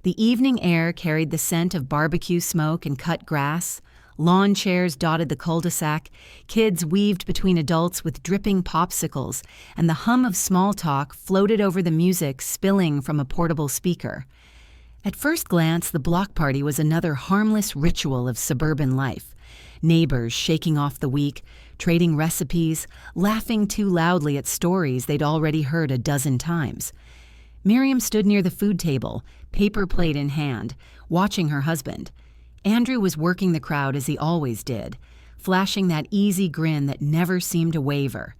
The evening air carried the scent of barbecue smoke and cut grass. Lawn chairs dotted the cul-de-sac, kids weaved between adults with dripping popsicles, and the hum of small talk floated over the music spilling from a portable speaker. At first glance, the block party was another harmless ritual of suburban life. Neighbors shaking off the week, trading recipes, laughing too loudly at stories they'd already heard a dozen times. Miriam stood near the food table, paper plate in hand, watching her husband. Andrew was working the crowd as he always did, flashing that easy grin that never seemed to waver.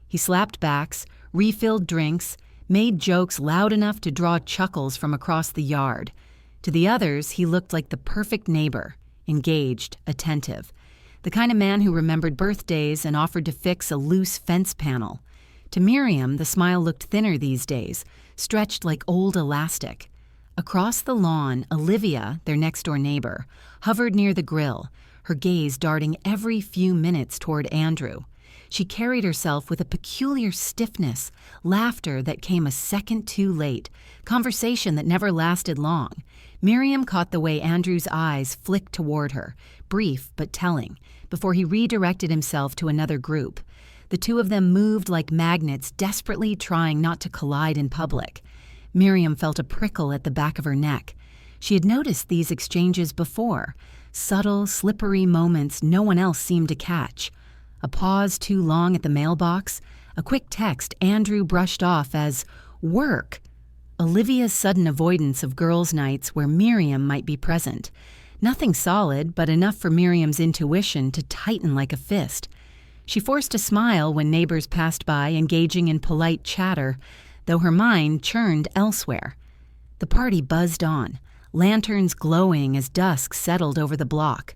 He slapped backs, refilled drinks, made jokes loud enough to draw chuckles from across the yard. To the others, he looked like the perfect neighbor, engaged, attentive, the kind of man who remembered birthdays and offered to fix a loose fence panel. To Miriam, the smile looked thinner these days, stretched like old elastic. Across the lawn, Olivia, their next-door neighbor, hovered near the grill, her gaze darting every few minutes toward Andrew. She carried herself with a peculiar stiffness, laughter that came a second too late, conversation that never lasted long. Miriam caught the way Andrew's eyes flicked toward her, brief but telling, before he redirected himself to another group. The two of them moved like magnets, desperately trying not to collide in public. Miriam felt a prickle at the back of her neck. She had noticed these exchanges before, subtle, slippery moments no one else seemed to catch. A pause too long at the mailbox, a quick text Andrew brushed off as work. Olivia's sudden avoidance of girls' nights where Miriam might be present. Nothing solid, but enough for Miriam's intuition to tighten like a fist. She forced a smile when neighbors passed by, engaging in polite chatter, though her mind churned elsewhere. The party buzzed on, lanterns glowing as dusk settled over the block.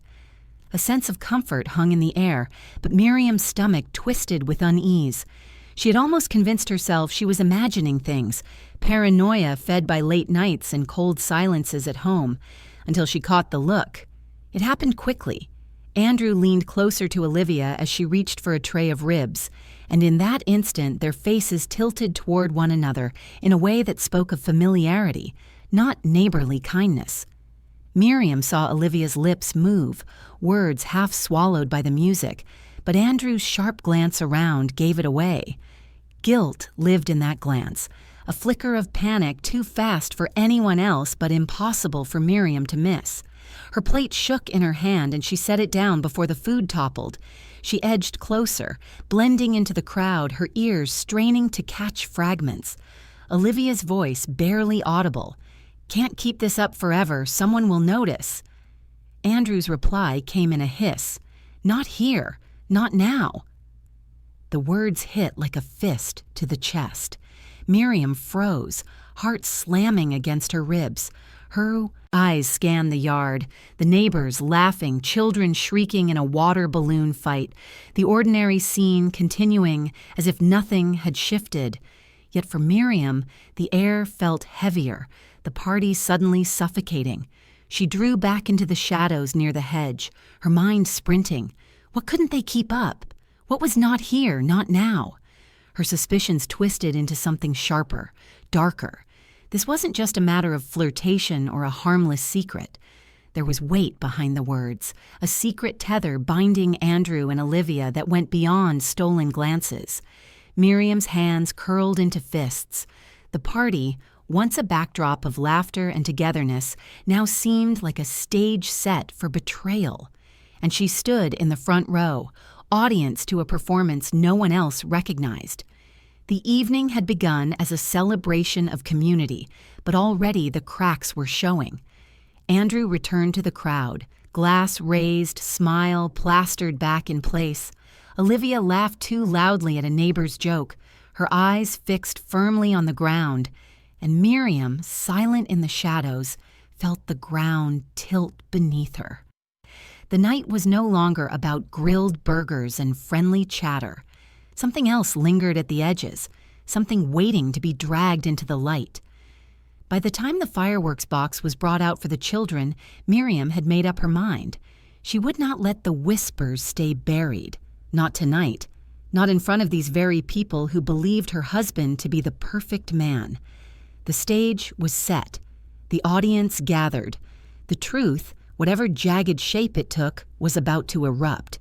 A sense of comfort hung in the air, but Miriam's stomach twisted with unease. She had almost convinced herself she was imagining things, paranoia fed by late nights and cold silences at home, until she caught the look. It happened quickly. Andrew leaned closer to Olivia as she reached for a tray of ribs, and in that instant their faces tilted toward one another in a way that spoke of familiarity, not neighborly kindness. Miriam saw Olivia's lips move, words half swallowed by the music, but Andrew's sharp glance around gave it away. Guilt lived in that glance, a flicker of panic too fast for anyone else but impossible for Miriam to miss. Her plate shook in her hand and she set it down before the food toppled. She edged closer, blending into the crowd, her ears straining to catch fragments. Olivia's voice barely audible. "Can't keep this up forever, someone will notice." Andrew's reply came in a hiss. "Not here, not now." The words hit like a fist to the chest. Miriam froze, heart slamming against her ribs. Her eyes scanned the yard, the neighbors laughing, children shrieking in a water balloon fight, the ordinary scene continuing as if nothing had shifted. Yet for Miriam, the air felt heavier, the party suddenly suffocating. She drew back into the shadows near the hedge, her mind sprinting. What couldn't they keep up? What was not here, not now? Her suspicions twisted into something sharper, darker. This wasn't just a matter of flirtation or a harmless secret. There was weight behind the words, a secret tether binding Andrew and Olivia that went beyond stolen glances. Miriam's hands curled into fists. The party, once a backdrop of laughter and togetherness, now seemed like a stage set for betrayal. And she stood in the front row, audience to a performance no one else recognized. The evening had begun as a celebration of community, but already the cracks were showing. Andrew returned to the crowd, glass raised, smile plastered back in place. Olivia laughed too loudly at a neighbor's joke, her eyes fixed firmly on the ground, and Miriam, silent in the shadows, felt the ground tilt beneath her. The night was no longer about grilled burgers and friendly chatter. Something else lingered at the edges, something waiting to be dragged into the light. By the time the fireworks box was brought out for the children, Miriam had made up her mind. She would not let the whispers stay buried. Not tonight. Not in front of these very people who believed her husband to be the perfect man. The stage was set. The audience gathered. The truth, whatever jagged shape it took, was about to erupt.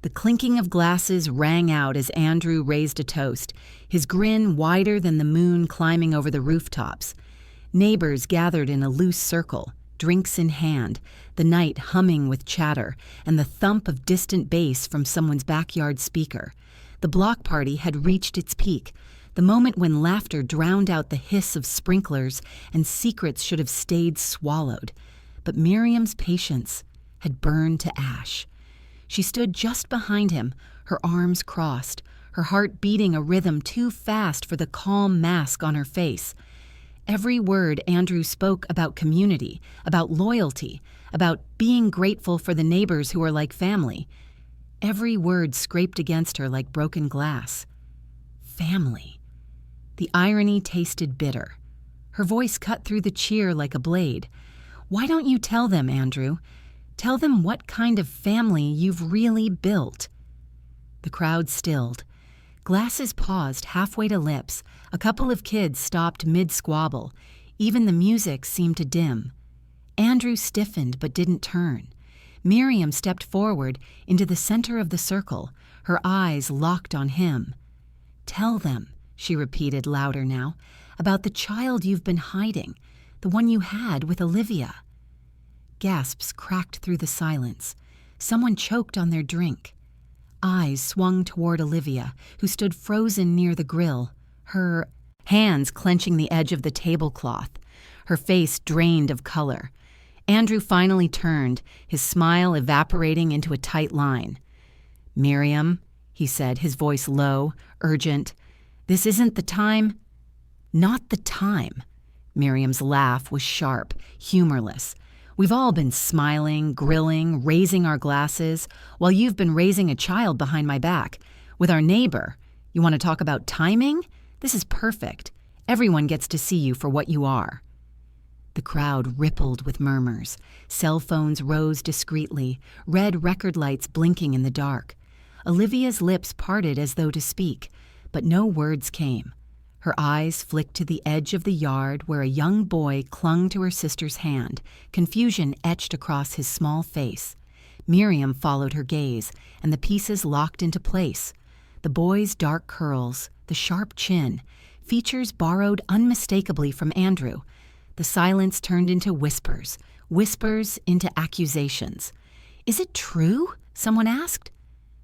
The clinking of glasses rang out as Andrew raised a toast, his grin wider than the moon climbing over the rooftops. Neighbors gathered in a loose circle, drinks in hand, the night humming with chatter and the thump of distant bass from someone's backyard speaker. The block party had reached its peak, the moment when laughter drowned out the hiss of sprinklers and secrets should have stayed swallowed. But Miriam's patience had burned to ash. She stood just behind him, her arms crossed, her heart beating a rhythm too fast for the calm mask on her face. Every word Andrew spoke about community, about loyalty, about being grateful for the neighbors who are like family. Every word scraped against her like broken glass. Family. The irony tasted bitter. Her voice cut through the cheer like a blade. Why don't you tell them, Andrew? Tell them what kind of family you've really built. The crowd stilled. Glasses paused halfway to lips. A couple of kids stopped mid-squabble. Even the music seemed to dim. Andrew stiffened but didn't turn. Miriam stepped forward into the center of the circle, her eyes locked on him. Tell them, she repeated louder now, about the child you've been hiding, the one you had with Olivia. Gasps cracked through the silence. Someone choked on their drink. Eyes swung toward Olivia, who stood frozen near the grill, her hands clenching the edge of the tablecloth, her face drained of color. Andrew finally turned, his smile evaporating into a tight line. "Miriam," he said, his voice low, urgent, "this isn't the time." "Not the time." Miriam's laugh was sharp, humorless. "We've all been smiling, grilling, raising our glasses, while you've been raising a child behind my back. With our neighbor. You want to talk about timing? This is perfect. Everyone gets to see you for what you are." The crowd rippled with murmurs. Cell phones rose discreetly, red record lights blinking in the dark. Olivia's lips parted as though to speak, but no words came. Her eyes flicked to the edge of the yard where a young boy clung to her sister's hand, confusion etched across his small face. Miriam followed her gaze, and the pieces locked into place. The boy's dark curls, the sharp chin, features borrowed unmistakably from Andrew. The silence turned into whispers, whispers into accusations. "Is it true?" someone asked.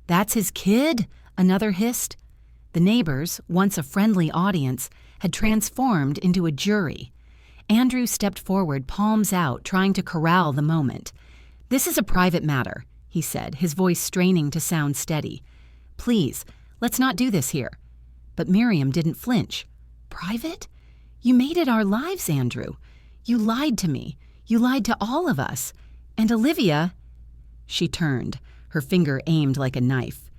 "That's his kid?" another hissed. The neighbors, once a friendly audience, had transformed into a jury. Andrew stepped forward, palms out, trying to corral the moment. "This is a private matter," he said, his voice straining to sound steady. "Please, let's not do this here." But Miriam didn't flinch. "Private? You made it our lives, Andrew. You lied to me. You lied to all of us. And Olivia—" She turned, her finger aimed like a knife.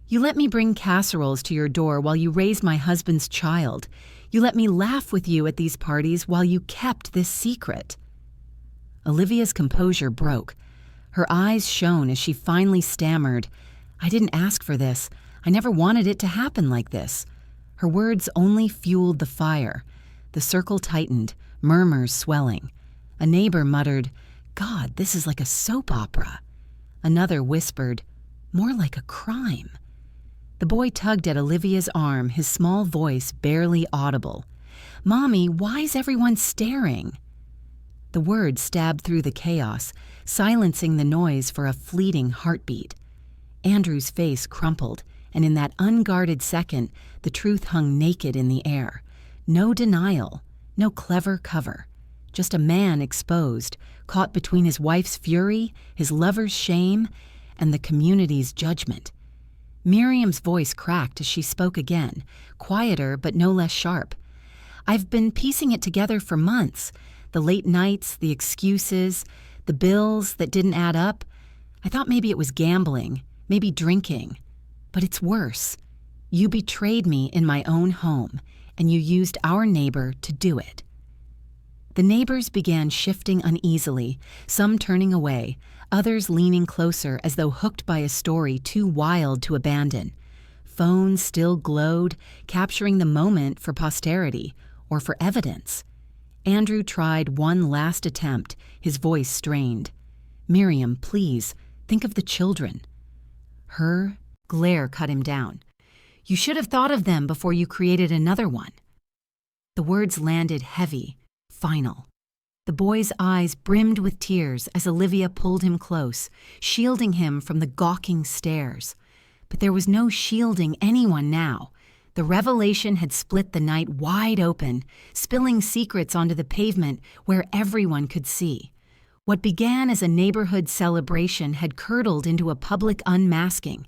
"You let me bring casseroles to your door while you raised my husband's child. You let me laugh with you at these parties while you kept this secret." Olivia's composure broke. Her eyes shone as she finally stammered, "I didn't ask for this. I never wanted it to happen like this." Her words only fueled the fire. The circle tightened, murmurs swelling. A neighbor muttered, "God, this is like a soap opera." Another whispered, "More like a crime." The boy tugged at Olivia's arm, his small voice barely audible. "Mommy, why's everyone staring?" The words stabbed through the chaos, silencing the noise for a fleeting heartbeat. Andrew's face crumpled, and in that unguarded second, the truth hung naked in the air. No denial, no clever cover. Just a man exposed, caught between his wife's fury, his lover's shame, and the community's judgment. Miriam's voice cracked as she spoke again, quieter but no less sharp. "I've been piecing it together for months. The late nights, the excuses, the bills that didn't add up. I thought maybe it was gambling, maybe drinking. But it's worse. You betrayed me in my own home, and you used our neighbor to do it." The neighbors began shifting uneasily, some turning away, others leaning closer as though hooked by a story too wild to abandon. Phones still glowed, capturing the moment for posterity or for evidence. Andrew tried one last attempt, his voice strained. "Miriam, please, think of the children." Her glare cut him down. "You should have thought of them before you created another one." The words landed heavy, final. The boy's eyes brimmed with tears as Olivia pulled him close, shielding him from the gawking stares. But there was no shielding anyone now. The revelation had split the night wide open, spilling secrets onto the pavement where everyone could see. What began as a neighborhood celebration had curdled into a public unmasking,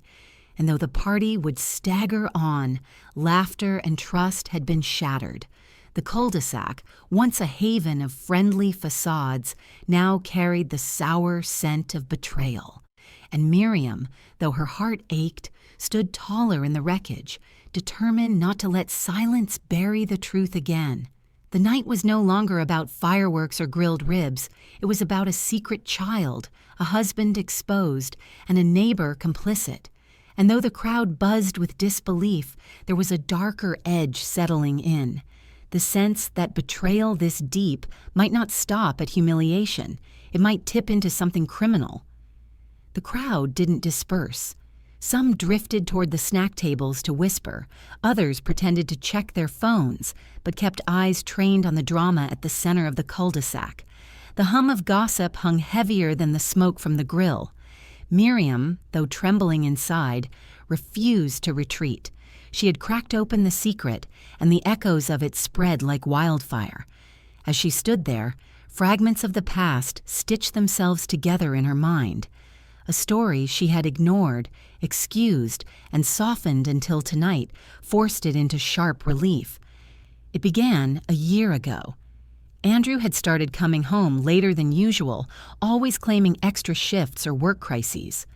and though the party would stagger on, laughter and trust had been shattered. The cul-de-sac, once a haven of friendly facades, now carried the sour scent of betrayal. And Miriam, though her heart ached, stood taller in the wreckage, determined not to let silence bury the truth again. The night was no longer about fireworks or grilled ribs. It was about a secret child, a husband exposed, and a neighbor complicit. And though the crowd buzzed with disbelief, there was a darker edge settling in. The sense that betrayal this deep might not stop at humiliation. It might tip into something criminal. The crowd didn't disperse. Some drifted toward the snack tables to whisper. Others pretended to check their phones, but kept eyes trained on the drama at the center of the cul-de-sac. The hum of gossip hung heavier than the smoke from the grill. Miriam, though trembling inside, refused to retreat. She had cracked open the secret, and the echoes of it spread like wildfire. As she stood there, fragments of the past stitched themselves together in her mind. A story she had ignored, excused, and softened until tonight forced it into sharp relief. It began a year ago. Andrew had started coming home later than usual, always claiming extra shifts or work crises.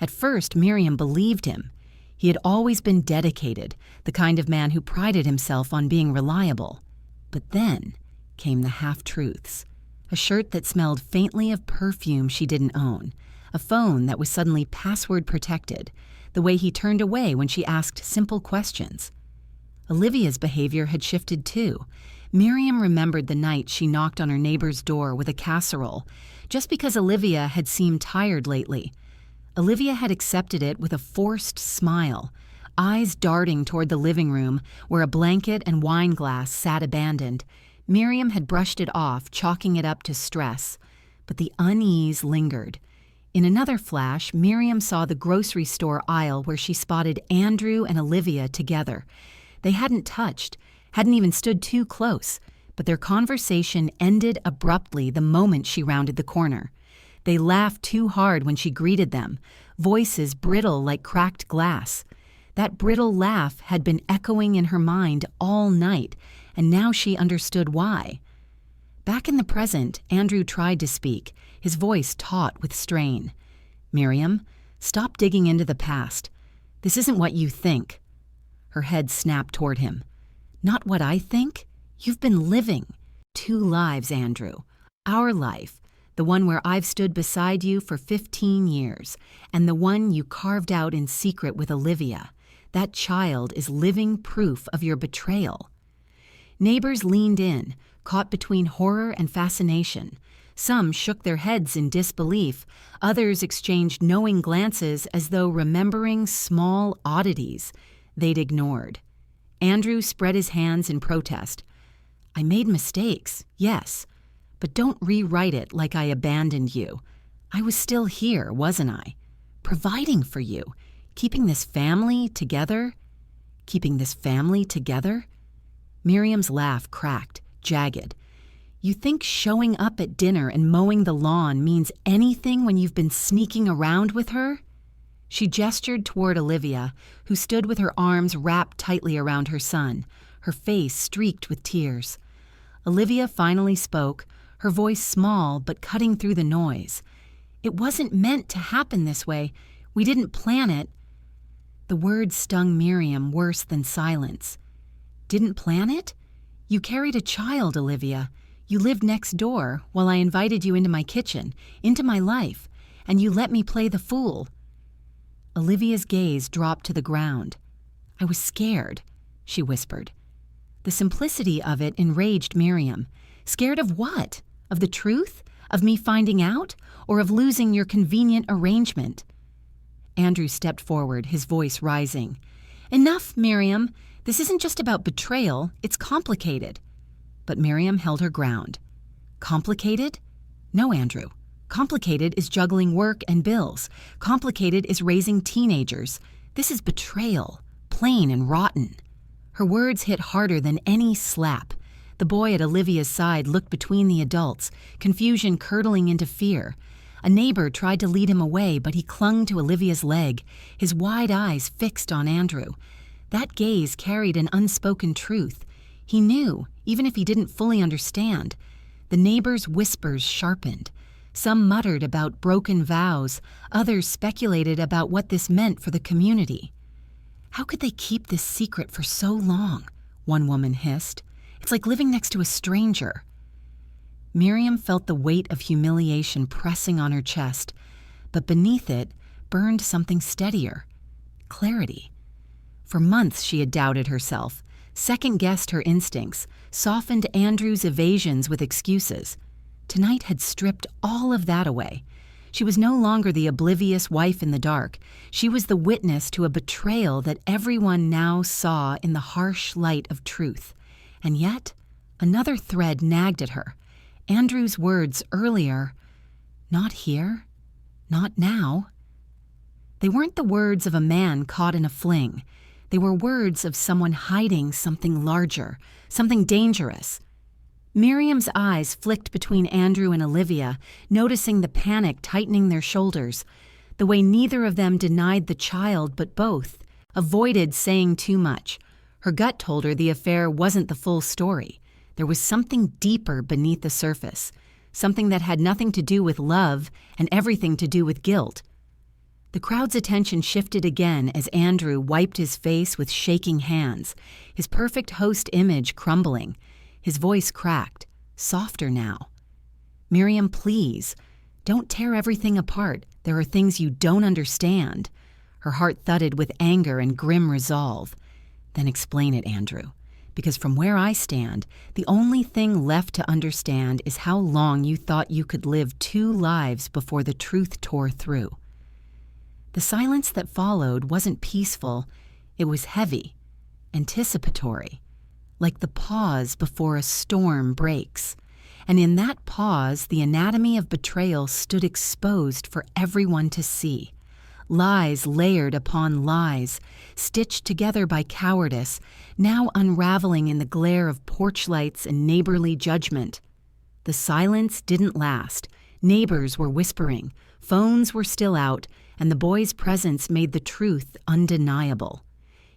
At first, Miriam believed him. He had always been dedicated, the kind of man who prided himself on being reliable. But then came the half-truths. A shirt that smelled faintly of perfume she didn't own. A phone that was suddenly password-protected. The way he turned away when she asked simple questions. Olivia's behavior had shifted too. Miriam remembered the night she knocked on her neighbor's door with a casserole, just because Olivia had seemed tired lately. Olivia had accepted it with a forced smile, eyes darting toward the living room where a blanket and wine glass sat abandoned. Miriam had brushed it off, chalking it up to stress, but the unease lingered. In another flash, Miriam saw the grocery store aisle where she spotted Andrew and Olivia together. They hadn't touched, hadn't even stood too close, but their conversation ended abruptly the moment she rounded the corner. They laughed too hard when she greeted them, voices brittle like cracked glass. That brittle laugh had been echoing in her mind all night, and now she understood why. Back in the present, Andrew tried to speak, his voice taut with strain. "Miriam, stop digging into the past. This isn't what you think." Her head snapped toward him. "Not what I think? You've been living 2 lives, Andrew. Our life, the one where I've stood beside you for 15 years, and the one you carved out in secret with Olivia. That child is living proof of your betrayal." Neighbors leaned in, caught between horror and fascination. Some shook their heads in disbelief. Others exchanged knowing glances as though remembering small oddities they'd ignored. Andrew spread his hands in protest. "I made mistakes, yes, but don't rewrite it like I abandoned you. I was still here, wasn't I? Providing for you, keeping this family together. Keeping this family together?" Miriam's laugh cracked, jagged. "You think showing up at dinner and mowing the lawn means anything when you've been sneaking around with her?" She gestured toward Olivia, who stood with her arms wrapped tightly around her son, her face streaked with tears. Olivia finally spoke, her voice small but cutting through the noise. "It wasn't meant to happen this way. We didn't plan it." The words stung Miriam worse than silence. "Didn't plan it? You carried a child, Olivia. You lived next door while I invited you into my kitchen, into my life, and you let me play the fool." Olivia's gaze dropped to the ground. "I was scared," she whispered. The simplicity of it enraged Miriam. Scared of what? Of the truth? Of me finding out? Or of losing your convenient arrangement? Andrew stepped forward, his voice rising. Enough, Miriam. This isn't just about betrayal. It's complicated. But Miriam held her ground. Complicated? No, Andrew. Complicated is juggling work and bills. Complicated is raising teenagers. This is betrayal, plain and rotten. Her words hit harder than any slap. The boy at Olivia's side looked between the adults, confusion curdling into fear. A neighbor tried to lead him away, but he clung to Olivia's leg, his wide eyes fixed on Andrew. That gaze carried an unspoken truth. He knew, even if he didn't fully understand. The neighbor's whispers sharpened. Some muttered about broken vows, others speculated about what this meant for the community. How could they keep this secret for so long? One woman hissed. It's like living next to a stranger. Miriam felt the weight of humiliation pressing on her chest, but beneath it burned something steadier. Clarity. For months she had doubted herself, second-guessed her instincts, softened Andrew's evasions with excuses. Tonight had stripped all of that away. She was no longer the oblivious wife in the dark. She was the witness to a betrayal that everyone now saw in the harsh light of truth. And yet, another thread nagged at her. Andrew's words earlier, "Not here, not now." They weren't the words of a man caught in a fling. They were words of someone hiding something larger, something dangerous. Miriam's eyes flicked between Andrew and Olivia, noticing the panic tightening their shoulders, the way neither of them denied the child but both, avoided saying too much. Her gut told her the affair wasn't the full story. There was something deeper beneath the surface, something that had nothing to do with love and everything to do with guilt. The crowd's attention shifted again as Andrew wiped his face with shaking hands, his perfect host image crumbling. His voice cracked, softer now. "Miriam, please, don't tear everything apart. There are things you don't understand." Her heart thudded with anger and grim resolve. "Then explain it, Andrew. Because from where I stand, the only thing left to understand is how long you thought you could live two lives before the truth tore through." The silence that followed wasn't peaceful. It was heavy, anticipatory, like the pause before a storm breaks. And in that pause, the anatomy of betrayal stood exposed for everyone to see. Lies layered upon lies, stitched together by cowardice, now unraveling in the glare of porch lights and neighborly judgment. The silence didn't last. Neighbors were whispering, phones were still out, and the boy's presence made the truth undeniable.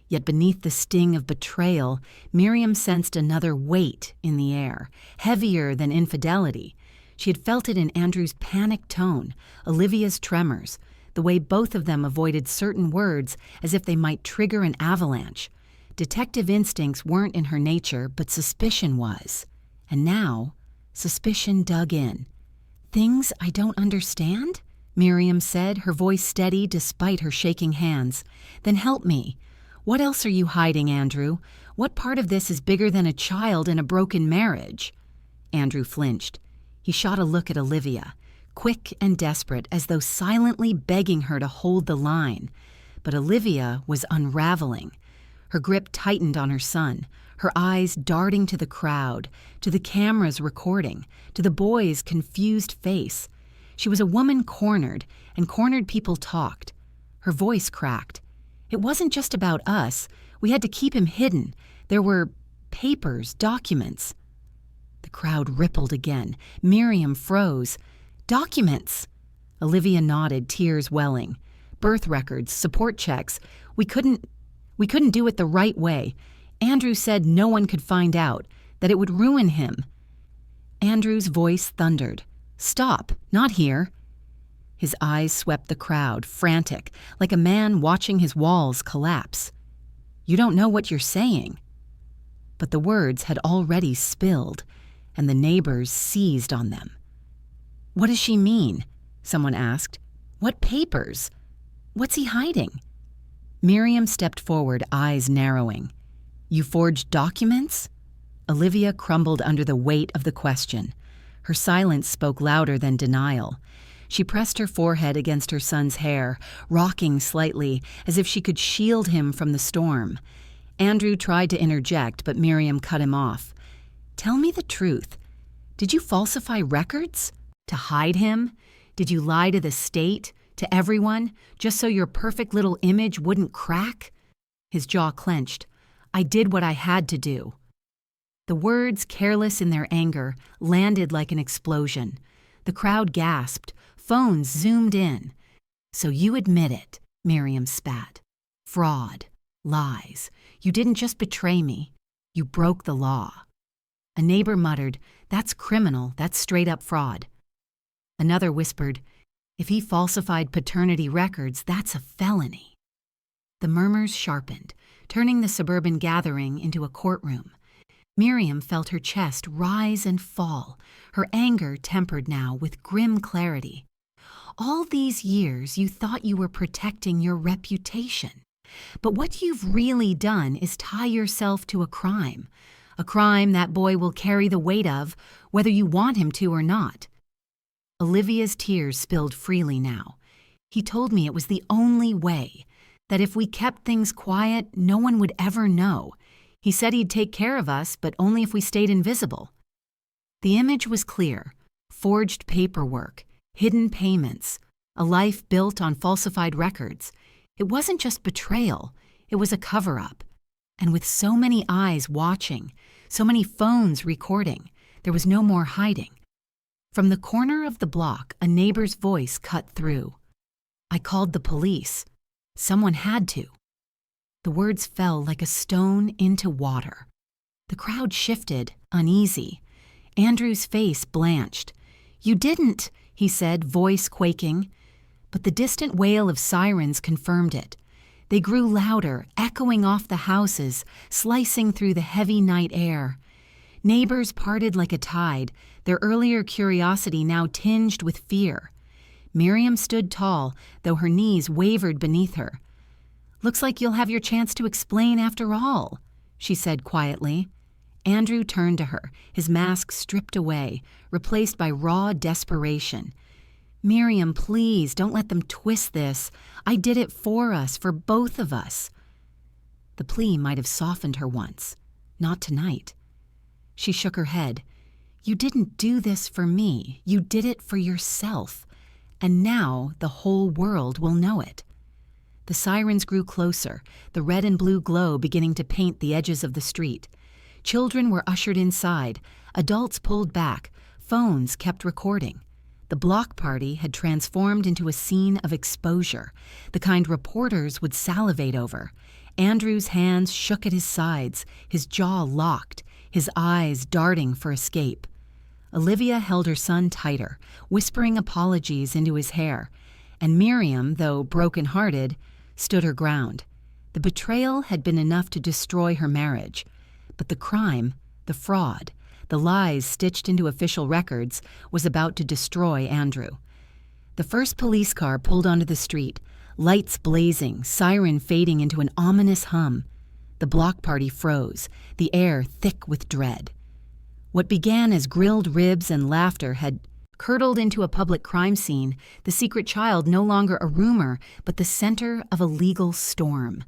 Yet beneath the sting of betrayal, Miriam sensed another weight in the air, heavier than infidelity. She had felt it in Andrew's panicked tone, Olivia's tremors, the way both of them avoided certain words as if they might trigger an avalanche. Detective instincts weren't in her nature, but suspicion was. And now, suspicion dug in. "Things I don't understand?" Miriam said, her voice steady despite her shaking hands. "Then help me. What else are you hiding, Andrew? What part of this is bigger than a child in a broken marriage?" Andrew flinched. He shot a look at Olivia, quick and desperate, as though silently begging her to hold the line. But Olivia was unraveling. Her grip tightened on her son, her eyes darting to the crowd, to the cameras recording, to the boy's confused face. She was a woman cornered, and cornered people talked. Her voice cracked. "It wasn't just about us. We had to keep him hidden. There were papers, documents." The crowd rippled again. Miriam froze. "Documents!" Olivia nodded, tears welling. "Birth records, support checks. We couldn't do it the right way. Andrew said no one could find out, that it would ruin him." Andrew's voice thundered. "Stop, not here." His eyes swept the crowd, frantic, like a man watching his walls collapse. "You don't know what you're saying." But the words had already spilled, and the neighbors seized on them. "What does she mean?" someone asked. "What papers? What's he hiding?" Miriam stepped forward, eyes narrowing. "You forged documents?" Olivia crumbled under the weight of the question. Her silence spoke louder than denial. She pressed her forehead against her son's hair, rocking slightly, as if she could shield him from the storm. Andrew tried to interject, but Miriam cut him off. "Tell me the truth. Did you falsify records? To hide him? Did you lie to the state, to everyone, just so your perfect little image wouldn't crack?" His jaw clenched. "I did what I had to do." The words, careless in their anger, landed like an explosion. The crowd gasped. Phones zoomed in. "So you admit it," Miriam spat. "Fraud. Lies. You didn't just betray me. You broke the law." A neighbor muttered, "That's criminal. That's straight-up fraud." Another whispered, "If he falsified paternity records, that's a felony." The murmurs sharpened, turning the suburban gathering into a courtroom. Miriam felt her chest rise and fall, her anger tempered now with grim clarity. All these years you thought you were protecting your reputation. But what you've really done is tie yourself to a crime that boy will carry the weight of, whether you want him to or not. Olivia's tears spilled freely now. "He told me it was the only way, that if we kept things quiet, no one would ever know. He said he'd take care of us, but only if we stayed invisible." The image was clear: forged paperwork, hidden payments, a life built on falsified records. It wasn't just betrayal, it was a cover-up. And with so many eyes watching, so many phones recording, there was no more hiding. From the corner of the block, a neighbor's voice cut through. "I called the police. Someone had to." The words fell like a stone into water. The crowd shifted, uneasy. Andrew's face blanched. "You didn't," he said, voice quaking. But the distant wail of sirens confirmed it. They grew louder, echoing off the houses, slicing through the heavy night air. Neighbors parted like a tide, their earlier curiosity now tinged with fear. Miriam stood tall, though her knees wavered beneath her. "Looks like you'll have your chance to explain after all," she said quietly. Andrew turned to her, his mask stripped away, replaced by raw desperation. "Miriam, please, don't let them twist this. I did it for us, for both of us." The plea might have softened her once. Not tonight. She shook her head. "You didn't do this for me. You did it for yourself. And now the whole world will know it." The sirens grew closer, the red and blue glow beginning to paint the edges of the street. Children were ushered inside, adults pulled back, phones kept recording. The block party had transformed into a scene of exposure, the kind reporters would salivate over. Andrew's hands shook at his sides, his jaw locked, his eyes darting for escape. Olivia held her son tighter, whispering apologies into his hair, and Miriam, though broken-hearted, stood her ground. The betrayal had been enough to destroy her marriage, but the crime, the fraud, the lies stitched into official records, was about to destroy Andrew. The first police car pulled onto the street, lights blazing, siren fading into an ominous hum. The block party froze, the air thick with dread. What began as grilled ribs and laughter had curdled into a public crime scene, the secret child no longer a rumor, but the center of a legal storm.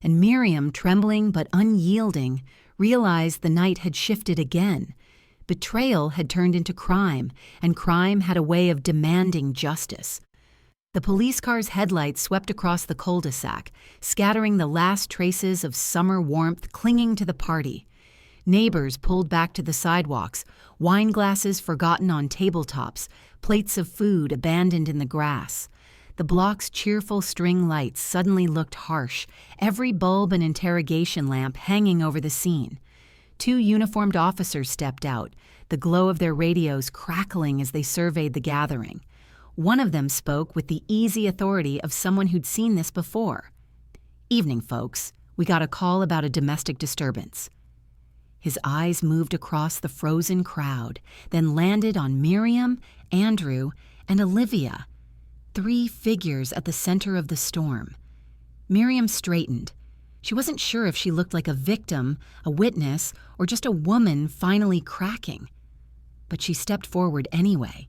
And Miriam, trembling but unyielding, realized the night had shifted again. Betrayal had turned into crime, and crime had a way of demanding justice. The police car's headlights swept across the cul-de-sac, scattering the last traces of summer warmth clinging to the party. Neighbors pulled back to the sidewalks, wine glasses forgotten on tabletops, plates of food abandoned in the grass. The block's cheerful string lights suddenly looked harsh, every bulb an interrogation lamp hanging over the scene. 2 uniformed officers stepped out, the glow of their radios crackling as they surveyed the gathering. One of them spoke with the easy authority of someone who'd seen this before. "Evening, folks. We got a call about a domestic disturbance." His eyes moved across the frozen crowd, then landed on Miriam, Andrew, and Olivia, 3 figures at the center of the storm. Miriam straightened. She wasn't sure if she looked like a victim, a witness, or just a woman finally cracking. But she stepped forward anyway.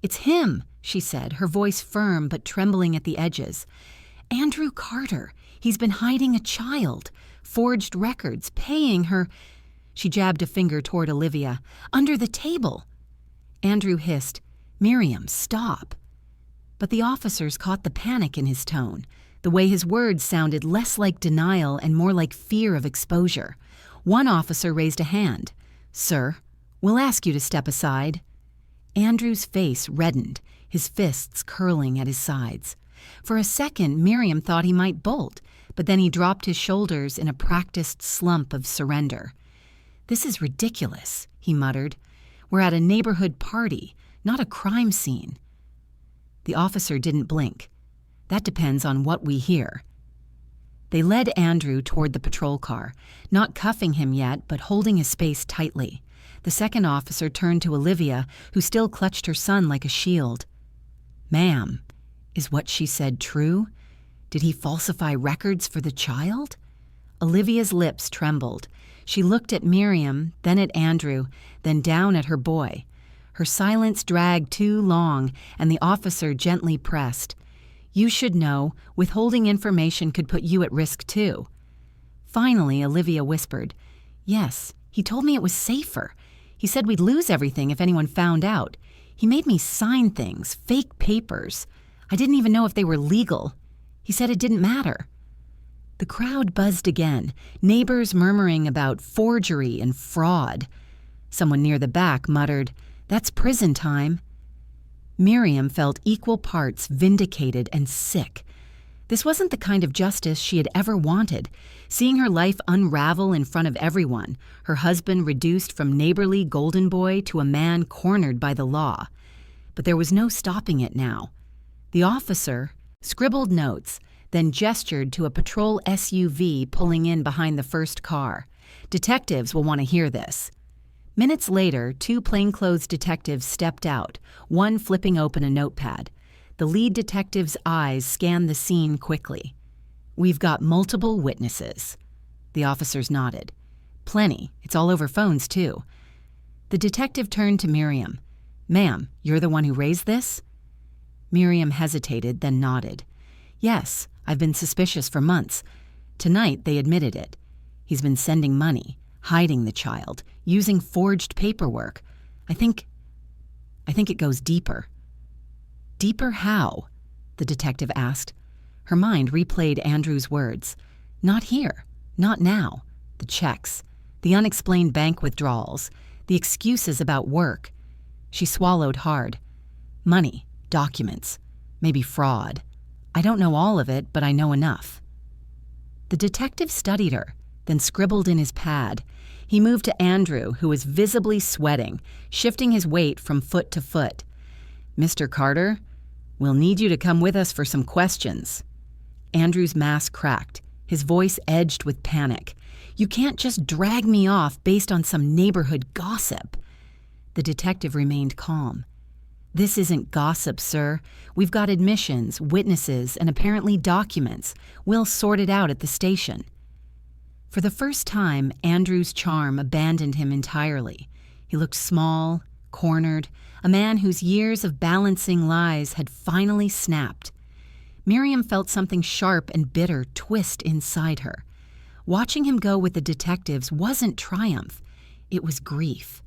"It's him," she said, her voice firm but trembling at the edges. "Andrew Carter. He's been hiding a child, forged records, paying her—" She jabbed a finger toward Olivia. "Under the table." Andrew hissed, "Miriam, stop." But the officers caught the panic in his tone. The way his words sounded less like denial and more like fear of exposure. One officer raised a hand. "Sir, we'll ask you to step aside." Andrew's face reddened, his fists curling at his sides. For a second, Miriam thought he might bolt, but then he dropped his shoulders in a practiced slump of surrender. "This is ridiculous," he muttered. "We're at a neighborhood party, not a crime scene." The officer didn't blink. "That depends on what we hear." They led Andrew toward the patrol car, not cuffing him yet, but holding his space tightly. The second officer turned to Olivia, who still clutched her son like a shield. "Ma'am, is what she said true? Did he falsify records for the child?" Olivia's lips trembled. She looked at Miriam, then at Andrew, then down at her boy. Her silence dragged too long, and the officer gently pressed. "You should know, withholding information could put you at risk too." Finally, Olivia whispered, "Yes, he told me it was safer. He said we'd lose everything if anyone found out. He made me sign things, fake papers. I didn't even know if they were legal. He said it didn't matter." The crowd buzzed again, neighbors murmuring about forgery and fraud. Someone near the back muttered, "That's prison time." Miriam felt equal parts vindicated and sick. This wasn't the kind of justice she had ever wanted, seeing her life unravel in front of everyone, her husband reduced from neighborly golden boy to a man cornered by the law. But there was no stopping it now. The officer scribbled notes, then gestured to a patrol SUV pulling in behind the first car. "Detectives will want to hear this." Minutes later, two plainclothes detectives stepped out, one flipping open a notepad. The lead detective's eyes scanned the scene quickly. "We've got multiple witnesses." The officers nodded. "Plenty. It's all over phones, too." The detective turned to Miriam. "Ma'am, you're the one who raised this?" Miriam hesitated, then nodded. "Yes, I've been suspicious for months. Tonight, they admitted it. He's been sending money, hiding the child, using forged paperwork. I think it goes deeper." "Deeper how?" the detective asked. Her mind replayed Andrew's words. Not here, not now. The checks, the unexplained bank withdrawals, the excuses about work. She swallowed hard. Money, documents, maybe fraud. I don't know all of it, but I know enough. The detective studied her, then scribbled in his pad. He moved to Andrew, who was visibly sweating, shifting his weight from foot to foot. "Mr. Carter, we'll need you to come with us for some questions." Andrew's mask cracked, his voice edged with panic. "You can't just drag me off based on some neighborhood gossip." The detective remained calm. "This isn't gossip, sir. We've got admissions, witnesses, and apparently documents. We'll sort it out at the station." For the first time, Andrew's charm abandoned him entirely. He looked small, cornered, a man whose years of balancing lies had finally snapped. Miriam felt something sharp and bitter twist inside her. Watching him go with the detectives wasn't triumph. It was grief.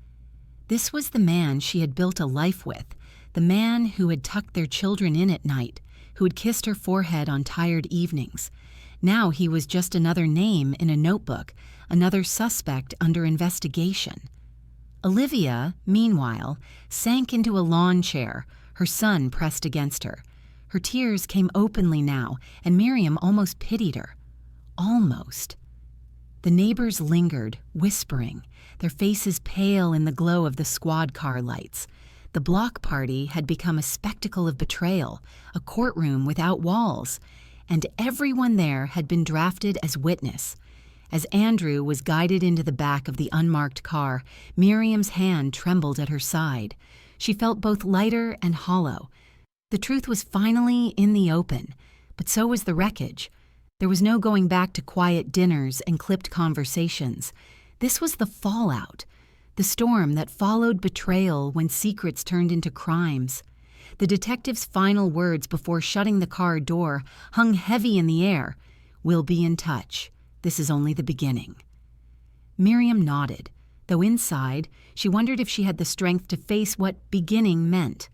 This was the man she had built a life with, the man who had tucked their children in at night, who had kissed her forehead on tired evenings. Now he was just another name in a notebook, another suspect under investigation. Olivia, meanwhile, sank into a lawn chair, her son pressed against her. Her tears came openly now, and Miriam almost pitied her. Almost. The neighbors lingered, whispering, their faces pale in the glow of the squad car lights. The block party had become a spectacle of betrayal, a courtroom without walls, and everyone there had been drafted as witness. As Andrew was guided into the back of the unmarked car, Miriam's hand trembled at her side. She felt both lighter and hollow. The truth was finally in the open, but so was the wreckage. There was no going back to quiet dinners and clipped conversations. This was the fallout, the storm that followed betrayal when secrets turned into crimes. The detective's final words before shutting the car door hung heavy in the air. "We'll be in touch. This is only the beginning." Miriam nodded, though inside, she wondered if she had the strength to face what beginning meant.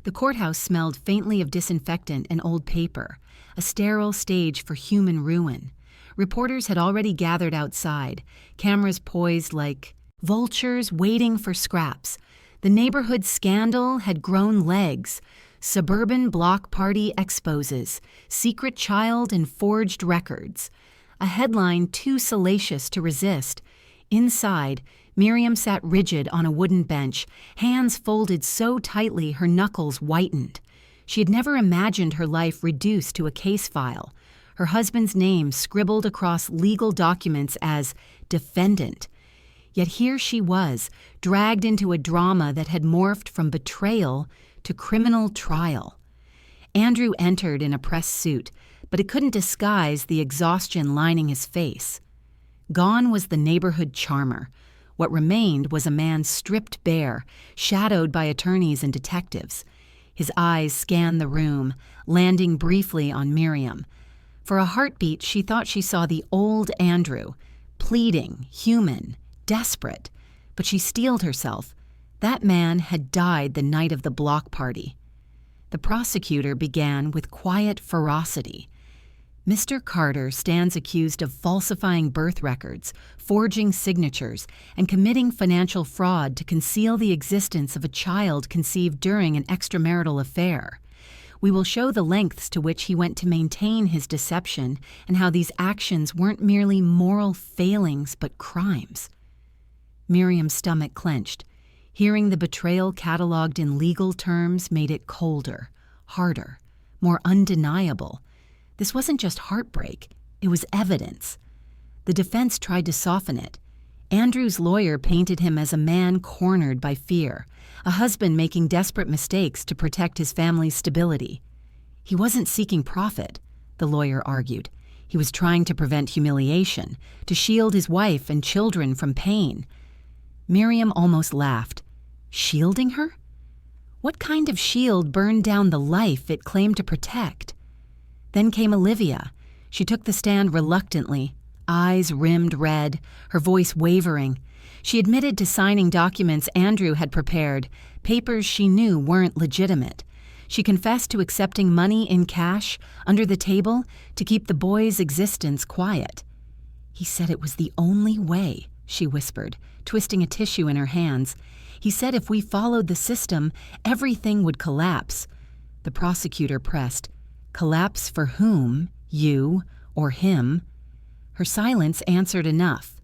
The courthouse smelled faintly of disinfectant and old paper, a sterile stage for human ruin. Reporters had already gathered outside, cameras poised like vultures waiting for scraps. The neighborhood scandal had grown legs. Suburban block party exposes, secret child and forged records. A headline too salacious to resist. Inside, Miriam sat rigid on a wooden bench, hands folded so tightly her knuckles whitened. She had never imagined her life reduced to a case file, her husband's name scribbled across legal documents as defendant. Yet here she was, dragged into a drama that had morphed from betrayal to criminal trial. Andrew entered in a press suit, but it couldn't disguise the exhaustion lining his face. Gone was the neighborhood charmer. What remained was a man stripped bare, shadowed by attorneys and detectives. His eyes scanned the room, landing briefly on Miriam. For a heartbeat, she thought she saw the old Andrew, pleading, human, desperate. But she steeled herself. That man had died the night of the block party. The prosecutor began with quiet ferocity. Mr. Carter stands accused of falsifying birth records, forging signatures, and committing financial fraud to conceal the existence of a child conceived during an extramarital affair. We will show the lengths to which he went to maintain his deception and how these actions weren't merely moral failings but crimes. Miriam's stomach clenched. Hearing the betrayal cataloged in legal terms made it colder, harder, more undeniable. This wasn't just heartbreak, it was evidence. The defense tried to soften it. Andrew's lawyer painted him as a man cornered by fear, a husband making desperate mistakes to protect his family's stability. He wasn't seeking profit, the lawyer argued. He was trying to prevent humiliation, to shield his wife and children from pain. Miriam almost laughed. Shielding her? What kind of shield burned down the life it claimed to protect? Then came Olivia. She took the stand reluctantly, eyes rimmed red, her voice wavering. She admitted to signing documents Andrew had prepared, papers she knew weren't legitimate. She confessed to accepting money in cash, under the table, to keep the boy's existence quiet. He said it was the only way, she whispered, twisting a tissue in her hands. He said if we followed the system, everything would collapse. The prosecutor pressed. Collapse for whom? You or him? Her silence answered enough.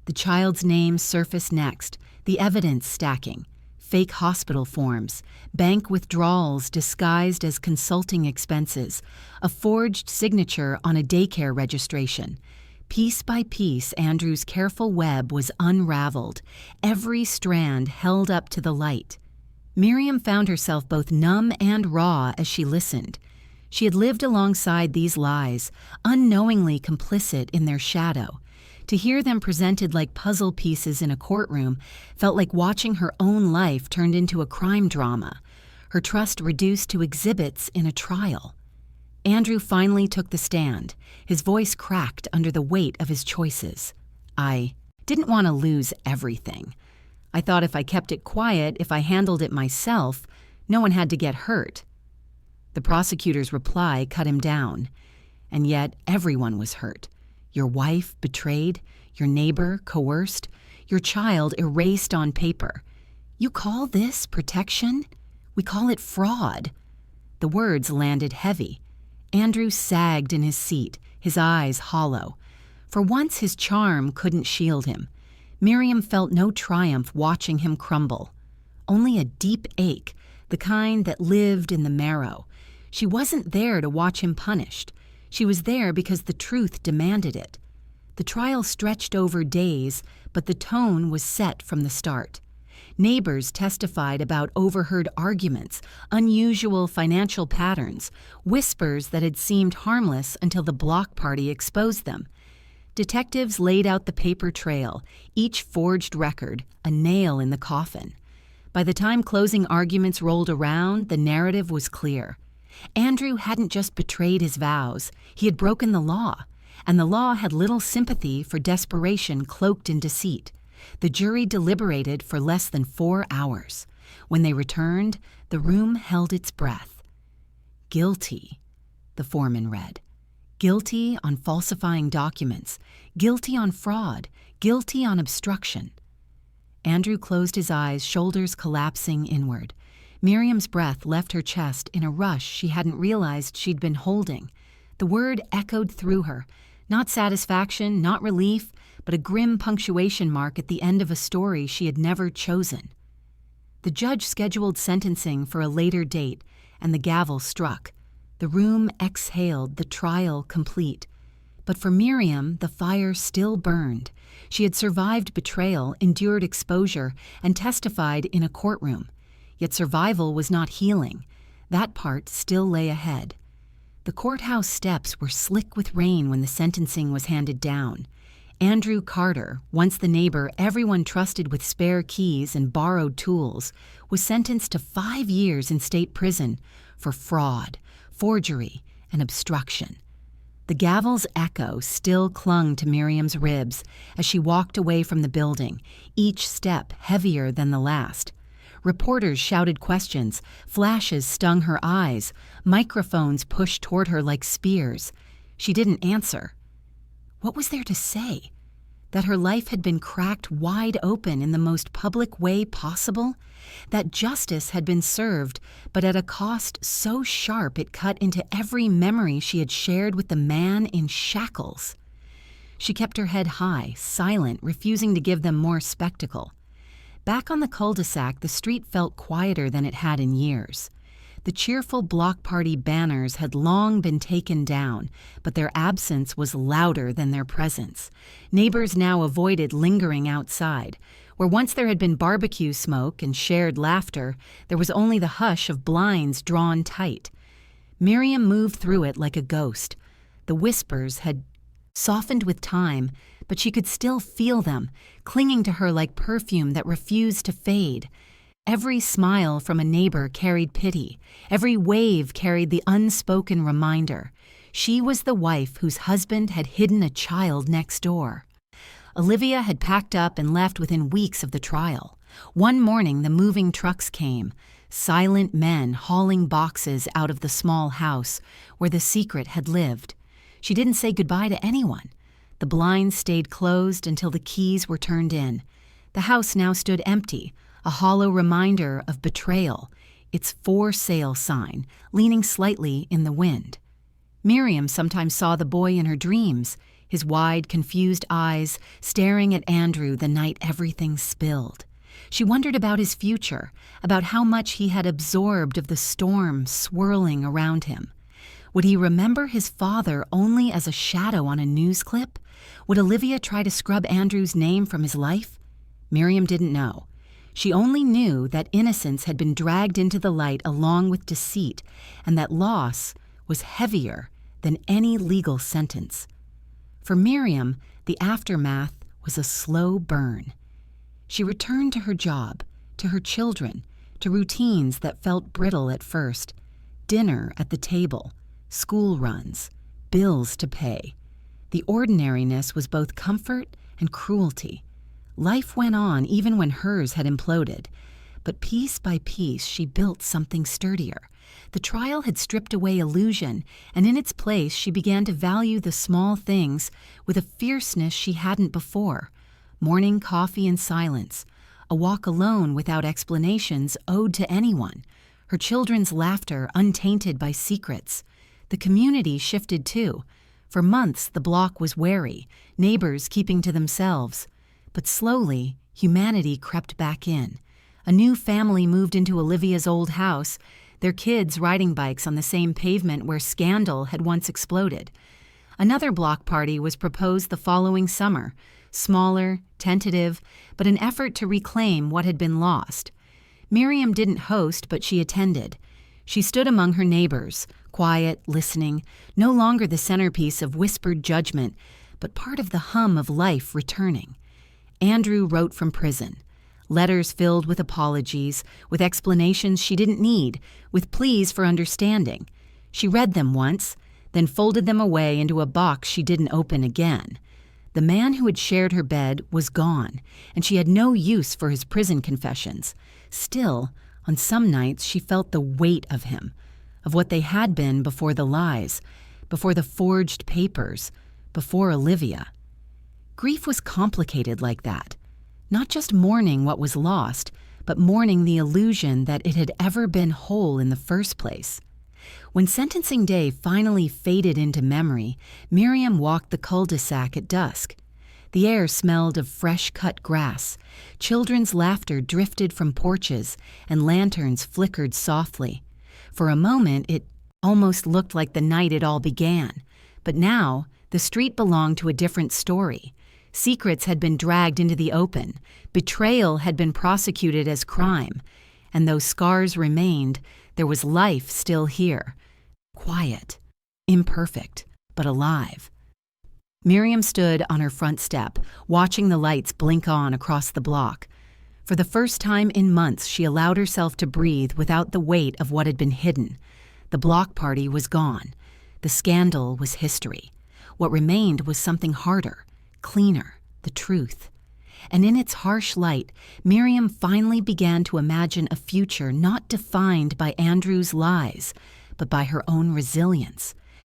The child's name surfaced next, the evidence stacking. Fake hospital forms, bank withdrawals disguised as consulting expenses, a forged signature on a daycare registration. Piece by piece, Andrew's careful web was unraveled, every strand held up to the light. Miriam found herself both numb and raw as she listened. She had lived alongside these lies, unknowingly complicit in their shadow. To hear them presented like puzzle pieces in a courtroom felt like watching her own life turned into a crime drama, her trust reduced to exhibits in a trial. Andrew finally took the stand, his voice cracked under the weight of his choices. I didn't want to lose everything. I thought if I kept it quiet, if I handled it myself, no one had to get hurt. The prosecutor's reply cut him down. And yet everyone was hurt. Your wife betrayed, your neighbor coerced, your child erased on paper. You call this protection? We call it fraud. The words landed heavy. Andrew sagged in his seat, his eyes hollow. For once his charm couldn't shield him. Miriam felt no triumph watching him crumble. Only a deep ache, the kind that lived in the marrow. She wasn't there to watch him punished. She was there because the truth demanded it. The trial stretched over days, but the tone was set from the start. Neighbors testified about overheard arguments, unusual financial patterns, whispers that had seemed harmless until the block party exposed them. Detectives laid out the paper trail, each forged record, a nail in the coffin. By the time closing arguments rolled around, the narrative was clear. Andrew hadn't just betrayed his vows, he had broken the law, and the law had little sympathy for desperation cloaked in deceit. The jury deliberated for less than 4 hours. When they returned, the room held its breath. Guilty, the foreman read. Guilty on falsifying documents, guilty on fraud, guilty on obstruction. Andrew closed his eyes, shoulders collapsing inward. Miriam's breath left her chest in a rush she hadn't realized she'd been holding. The word echoed through her. Not satisfaction, not relief, but a grim punctuation mark at the end of a story she had never chosen. The judge scheduled sentencing for a later date, and the gavel struck. The room exhaled, the trial complete. But for Miriam, the fire still burned. She had survived betrayal, endured exposure, and testified in a courtroom. Yet survival was not healing. That part still lay ahead. The courthouse steps were slick with rain when the sentencing was handed down. Andrew Carter, once the neighbor everyone trusted with spare keys and borrowed tools, was sentenced to 5 years in state prison for fraud, forgery, and obstruction. The gavel's echo still clung to Miriam's ribs as she walked away from the building, each step heavier than the last. Reporters shouted questions, flashes stung her eyes, microphones pushed toward her like spears. She didn't answer. What was there to say? That her life had been cracked wide open in the most public way possible? That justice had been served, but at a cost so sharp it cut into every memory she had shared with the man in shackles? She kept her head high, silent, refusing to give them more spectacle. Back on the cul-de-sac, the street felt quieter than it had in years. The cheerful block party banners had long been taken down, but their absence was louder than their presence. Neighbors now avoided lingering outside. Where once there had been barbecue smoke and shared laughter, there was only the hush of blinds drawn tight. Miriam moved through it like a ghost. The whispers had softened with time, but she could still feel them, clinging to her like perfume that refused to fade. Every smile from a neighbor carried pity. Every wave carried the unspoken reminder. She was the wife whose husband had hidden a child next door. Olivia had packed up and left within weeks of the trial. One morning, the moving trucks came, silent men hauling boxes out of the small house where the secret had lived. She didn't say goodbye to anyone. The blinds stayed closed until the keys were turned in. The house now stood empty, a hollow reminder of betrayal, its for sale sign leaning slightly in the wind. Miriam sometimes saw the boy in her dreams, his wide, confused eyes staring at Andrew the night everything spilled. She wondered about his future, about how much he had absorbed of the storm swirling around him. Would he remember his father only as a shadow on a news clip? Would Olivia try to scrub Andrew's name from his life? Miriam didn't know. She only knew that innocence had been dragged into the light along with deceit, and that loss was heavier than any legal sentence. For Miriam, the aftermath was a slow burn. She returned to her job, to her children, to routines that felt brittle at first. Dinner at the table, school runs, bills to pay. The ordinariness was both comfort and cruelty. Life went on even when hers had imploded. But piece by piece, she built something sturdier. The trial had stripped away illusion, and in its place she began to value the small things with a fierceness she hadn't before. Morning coffee in silence, a walk alone without explanations owed to anyone, her children's laughter untainted by secrets. The community shifted too. For months the block was wary, neighbors keeping to themselves. But slowly, humanity crept back in. A new family moved into Olivia's old house, their kids riding bikes on the same pavement where scandal had once exploded. Another block party was proposed the following summer, smaller, tentative, but an effort to reclaim what had been lost. Miriam didn't host, but she attended. She stood among her neighbors, quiet, listening, no longer the centerpiece of whispered judgment, but part of the hum of life returning. Andrew wrote from prison. Letters filled with apologies, with explanations she didn't need, with pleas for understanding. She read them once, then folded them away into a box she didn't open again. The man who had shared her bed was gone, and she had no use for his prison confessions. Still, on some nights she felt the weight of him, of what they had been before the lies, before the forged papers, before Olivia. Grief was complicated like that. Not just mourning what was lost, but mourning the illusion that it had ever been whole in the first place. When sentencing day finally faded into memory, Miriam walked the cul-de-sac at dusk. The air smelled of fresh-cut grass. Children's laughter drifted from porches, and lanterns flickered softly. For a moment, it almost looked like the night it all began. But now, the street belonged to a different story. Secrets had been dragged into the open. Betrayal had been prosecuted as crime. And though scars remained, there was life still here. Quiet, imperfect, but alive. Miriam stood on her front step, watching the lights blink on across the block. For the first time in months, she allowed herself to breathe without the weight of what had been hidden. The block party was gone. The scandal was history. What remained was something harder, cleaner, the truth. And in its harsh light, Miriam finally began to imagine a future not defined by Andrew's lies, but by her own resilience.